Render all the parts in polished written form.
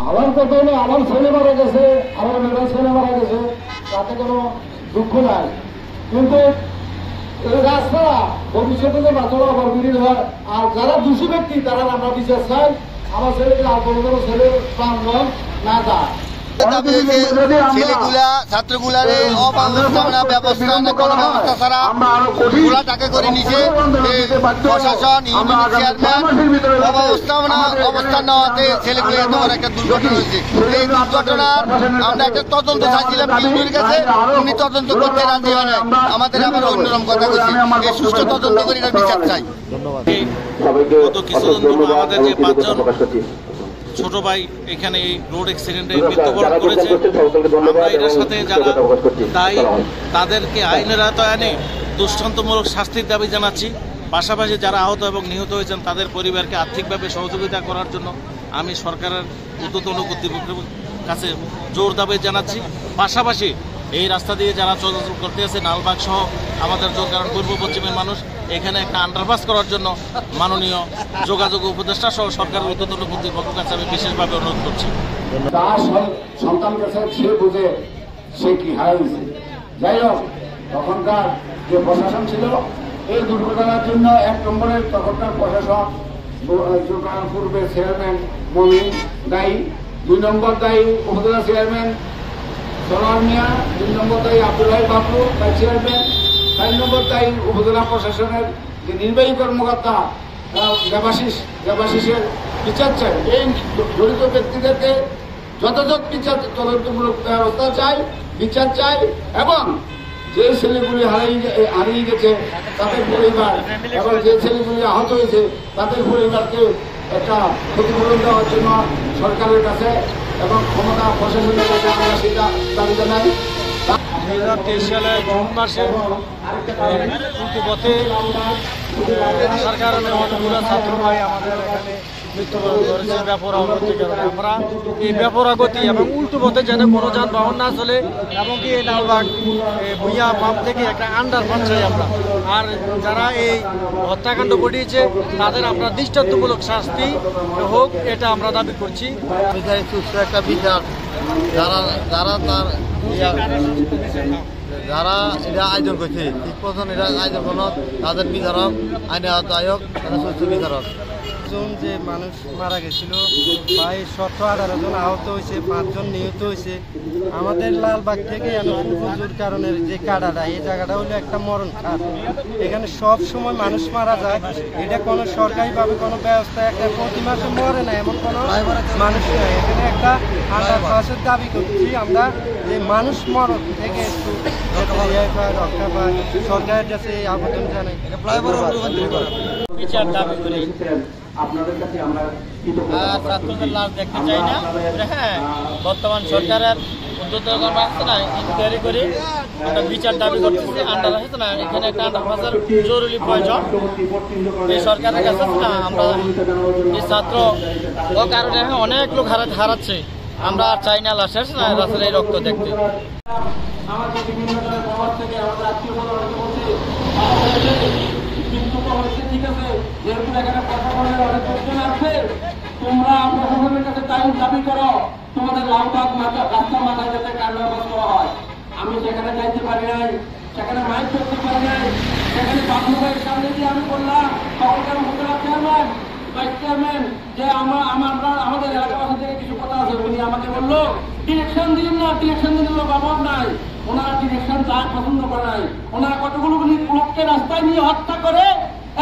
আমার কথা হলো আমার ছেলে মারা গেছে, আমার মেয়ের ছেলে মারা গেছে, তাতে কোনো দুঃখ নাই। কিন্তু এই রাস্তা ভবিষ্যতে যে বাচ্চারা আবার বিলীন হয়, আর যারা দোষী ব্যক্তি তারা আমরা বিচার চাই। আমার ছেলেকে আর কোনো কোনো ছেলে প্রাণ না যায়। ছেলেগুলা ছাত্রগুলার অব্যবস্থাপনা ব্যবস্থা কোনো ব্যবস্থা ছাড়া গুলা টাকা করে নিছে প্রশাসন, ইউনিয়ন চেয়ারম্যান অবস্থান নেওয়াতে ছেলেগুলো এত বড় একটা দুর্ঘটনা হয়েছে। এই দুর্ঘটনার আমরা একটা তদন্ত চাইছিলাম বিউটির কাছে, উনি তদন্ত করতে রাজি হয় নাই। আমাদের আবার অন্যরকম কথা বলছি, এই সুষ্ঠু তদন্ত করে এটার বিচার চাই। গত কিছুদিন ধরে আমাদের যে 5 জন ছোট ভাই এখানে এই রোড অ্যাক্সিডেন্টে মৃত্যুবরণ করেছে, আমরা এটার সাথে যারা দায়ী তাদেরকে আইনের আওতায় এনে দৃষ্টান্তমূলক শাস্তির দাবি জানাচ্ছি। পাশাপাশি যারা আহত এবং নিহত হয়েছেন তাদের পরিবারকে আর্থিকভাবে সহযোগিতা করার জন্য আমি সরকারের ঊর্ধ্বতন কর্তৃপক্ষের কাছে জোর দাবি জানাচ্ছি। পাশাপাশি এই রাস্তা দিয়ে যারা চলাচল করতে আছে লালবাগ সহ আমাদের কারণ পূর্ব পশ্চিমের মানুষ, এখানে একটা আন্ডারপাস করার জন্য মাননীয় যোগাযোগ উপদেষ্টা সহ সরকারের ঊর্ধ্বতন কর্তৃপক্ষের কাছে আমি বিশেষভাবে অনুরোধ করছি। তার সন্তান কাছে সে বুঝে সে কি হারিয়েছে। যাই হোক, তখনকার যে প্রশাসন ছিল এই দুর্ঘটনার জন্য 1 নম্বরের তখনকার প্রশাসন পূর্বের চেয়ারম্যান মমিন দায়ী, 2 নম্বর দায়ী উপজেলা চেয়ারম্যান সরোয়ার মিয়া, 3 নম্বর দায়ী আব্দুল ভাই বাবু ভাইস চেয়ারম্যান, 4 নম্বর দায়ী উপজেলা প্রশাসনের যে নির্বাহী কর্মকর্তা দেবাশিসের বিচার চাই। এই জড়িত ব্যক্তিদেরকে যথাযথ বিচার তদন্তমূলক ব্যবস্থা চাই, বিচার চাই, এবং যে ছেলেগুলি হারিয়ে গেছে তাদের পরিবার এবং যে ছেলেগুলি আহত হয়েছে তাদের পরিবারকে একটা ক্ষতিপূরণ দেওয়ার জন্য সরকারের কাছে এবং ক্ষমতা প্রশাসনের কাছে আমরা সেটা দাবি জানাই। 2023 সালের জুন মাসে পথে আসার কারণে অনেকগুলো ছাত্র ভাই আমাদের এখানে মৃত্যুবরণ করেছে বেপরোয়া গতির কারণে। আমরা এই বেপরোয়া গতি এবং উল্টো পথে যেন কোনো যানবাহন না চলে, এমনকি এই লালবাগ ভুইয়া পাম্প থেকে একটা আন্ডারপাস চাই আমরা। আর যারা এই হত্যাকাণ্ড ঘটিয়েছে তাদের আমরা দৃষ্টান্তমূলক শাস্তি হোক, এটা আমরা দাবি করছি। সুস্থ একটা বিচার যারা যারা তার যারা এটা আয়োজন করছে ঠিক মতন এটা আয়োজন করো তাদের বিচারক আইনে আয়ক তাদের সুস্থ বিচারক। যে মানুষ মারা গেছিল, প্রায় 17-18 জন আহত হয়েছে, 5 জন নিহত হয়েছে। আমাদের লালবাগ থেকে পুজোর কারণে যে কাটাটা, এই জায়গাটা হলো একটা মরণ খাত। এখানে সব সময় মানুষ মারা যায়, এটা কোনো সরকারিভাবে কোনো ব্যবস্থা একটা প্রতি মাসে মরে না এমন কোনো মানুষ নয়। এখানে একটা আন্ডারপাসের দাবি করছি আমরা, যে মানুষ মরণ থেকে একটু রক্ষা পায়, সরকারের কাছে এই আবেদন জানাই। বিচার দাবি করি, আপনাদের কাছে আমরা ছাত্রদের লাশ দেখতে চাই না। হ্যাঁ, বর্তমান সরকারের উদ্যোগ আছে না, ইনকোয়ারি করে একটা বিচার দাবি করতেছে। আন্ডার আছে না, এখানে একটা আন্ডারপাসের জরুরি প্রয়োজন। এই সরকারের কাছে না আমরা এই ছাত্র ও কারণে অনেক লোক হারাচ্ছে, আমরা চাই না লাশ আছে না রাস্তার এই রক্ত দেখতে। আমাদের বিভিন্ন জনের খবর থেকে আমাদের আত্মীয় অনেকে বলছে কিন্তু হচ্ছে ঠিক আছে, যেহেতু এখানে প্রশাসনের অনেক লোকজন আছে, তোমরা প্রশাসনের কাছে টাইম দাবি করো, তোমাদের লালবাগ রাস্তার মাথায় যাতে কান্ডারবাস করা হয়। আমি সেখানে যাইতে পারি নাই, সেখানে মাইক করতে পারি নাই, সেখানে বাবু ভাইয়ের সামনে দিয়ে আমি বললাম তখনকার উপজেলা চেয়ারম্যান ভাইস চেয়ারম্যান যে আমাদের এলাকাবাসী থেকে কিছু কথা আছে। উনি আমাকে বললো ডিরেকশন দিন না, ডিরেকশন দিন বাবার নাই, ওনারা ডিরেকশন চায় পছন্দ করে নাই। ওনারা কতগুলো লোককে রাস্তায় নিয়ে হত্যা করে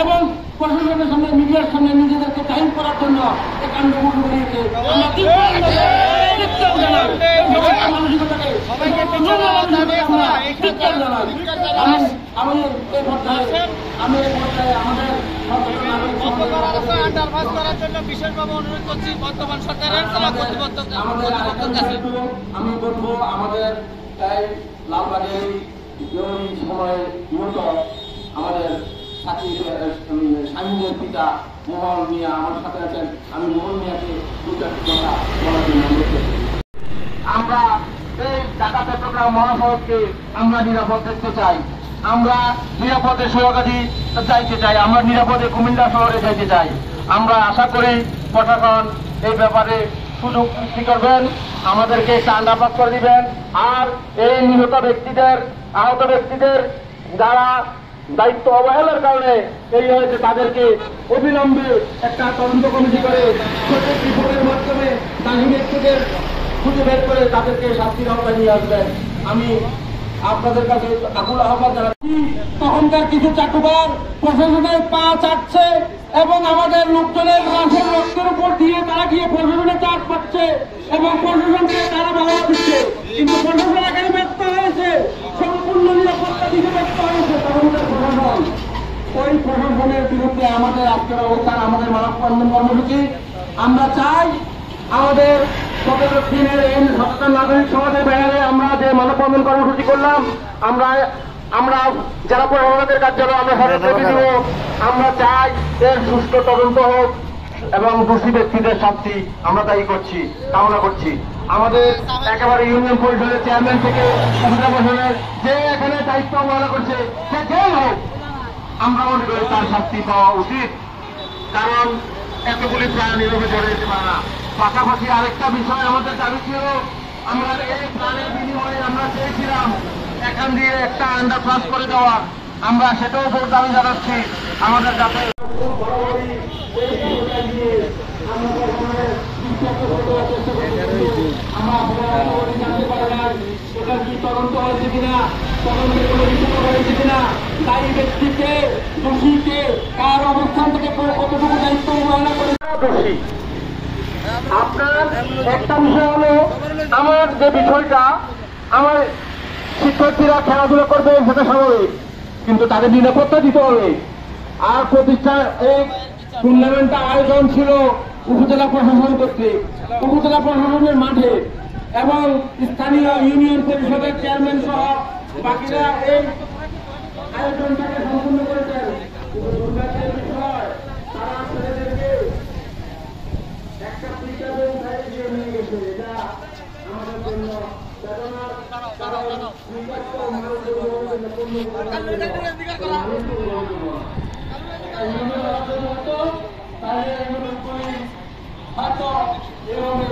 এবং প্রশাসনের সামনে মিডিয়ার সামনে নিজেদেরকে টাইম করার জন্য এই কাণ্ডগুলো করিয়েছে। আমি বলবো আমাদের তাই লালবাগের সময় নিহত আমাদের স্বামীদের পিতা মোহন মিয়া আমার সাথে আছেন। আমি মোহন মিয়াকে দুটো কথা বলার জন্য আমরা এই ঢাকা চট্টগ্রাম মহাসড়ককে আমরা নিরাপদ দেখতে চাই, আমরা নিরাপদে সোহাগাজী যাইতে চাই, আমরা নিরাপদে কুমিল্লা শহরে যাইতে চাই। আমরা আশা করি প্রশাসন এই ব্যাপারে সুযোগ সৃষ্টি করবেন, আমাদেরকে একটা আন্ডারপাস করে দিবেন। আর এই নিহত ব্যক্তিদের, আহত ব্যক্তিদের যারা দায়িত্ব অবহেলার কারণে এই হয়েছে, তাদেরকে অবিলম্বে একটা তদন্ত কমিটি করে সঠিক রিপোর্টের মাধ্যমে দায়ী ব্যক্তিদের খুঁজে বের করে তাদেরকে শাস্তির আওতায় নিয়ে আসবেন। আমি আপনাদের কাছে আকুল আহ্বান জানাচ্ছি। তখনকার কিছু চাটুকার প্রশাসনের পা চাটছে এবং আমাদের লোকজনের লাশের রক্তের উপর দিয়ে তারা গিয়ে প্রশাসনের চাট পাচ্ছে এবং প্রশাসনকে তারা বাধা দিচ্ছে, কিন্তু প্রশাসন এখানে ব্যর্থ হয়েছে, সম্পূর্ণ নিরাপত্তা দিতে ব্যর্থ হয়েছে তখনকার প্রশাসন। ওই প্রশাসনের বিরুদ্ধে আমাদের আজকের অবস্থান, আমাদের মানববন্ধন কর্মসূচি। আমরা চাই আমাদের 17 দিনের এই সচেতন নাগরিক সমাজের ব্যানারে আমরা যে মানববন্ধন কর্মসূচি করলাম, আমরা যারা প্রশাসনের কার্যালয় আমরা সচেতন দিব। আমরা চাই এর সুষ্ঠু তদন্ত হোক এবং দোষী ব্যক্তিদের শাস্তি আমরা দায়ী করছি, কামনা করছি। আমাদের একেবারে ইউনিয়ন পরিষদের চেয়ারম্যান থেকে উপজেলা প্রশাসনের যে এখানে দায়িত্ব অবহেলা করছে, সে যেই হোক, আমরা মনে করি তার শাস্তি পাওয়া উচিত, কারণ এতগুলি প্রাণ নীরবে ঝরে যেতে পারে না। পাশাপাশি আরেকটা বিষয় আমাদের দাবি ছিল, আমরা এই প্রাণের বিনিময়ে আমরা চেয়েছিলাম এখান দিয়ে একটা আন্ডারপাস করে দেওয়ার, আমরা সেটাও জোর দাবি জানাচ্ছি আমাদের যাতে তদন্ত হয়েছে কিনা, তদন্তের কোনো বিষয় হয়েছে কিনা, দায়ী ব্যক্তিকে, দোষীকে কার অবস্থান থেকে কতটুকু দায়িত্ব অবহেলা করে দোষী। আপনার একটা বিষয় হলো, আমার যে বিষয়টা, আমার শিক্ষার্থীরা খেলাধুলা করবে সেটা স্বাভাবিক, কিন্তু তাদের নিরাপত্তা দিতে হবে। আর প্রতিষ্ঠান এই টুর্নামেন্টটা আয়োজন ছিল উপজেলা প্রশাসন কর্তৃক, উপজেলা প্রশাসনের মাঠে, এবং স্থানীয় ইউনিয়ন পরিষদের চেয়ারম্যান সহ বাকিরা এই আয়োজনটাকে সম্পূর্ণ করেছেন। তারা ছেলেদেরকে একটা পিকআপের গাড়ি দিয়ে নিয়ে গেছে, এটা আমাদের জন্য বেদনার কারণ। তাহলে এভাবে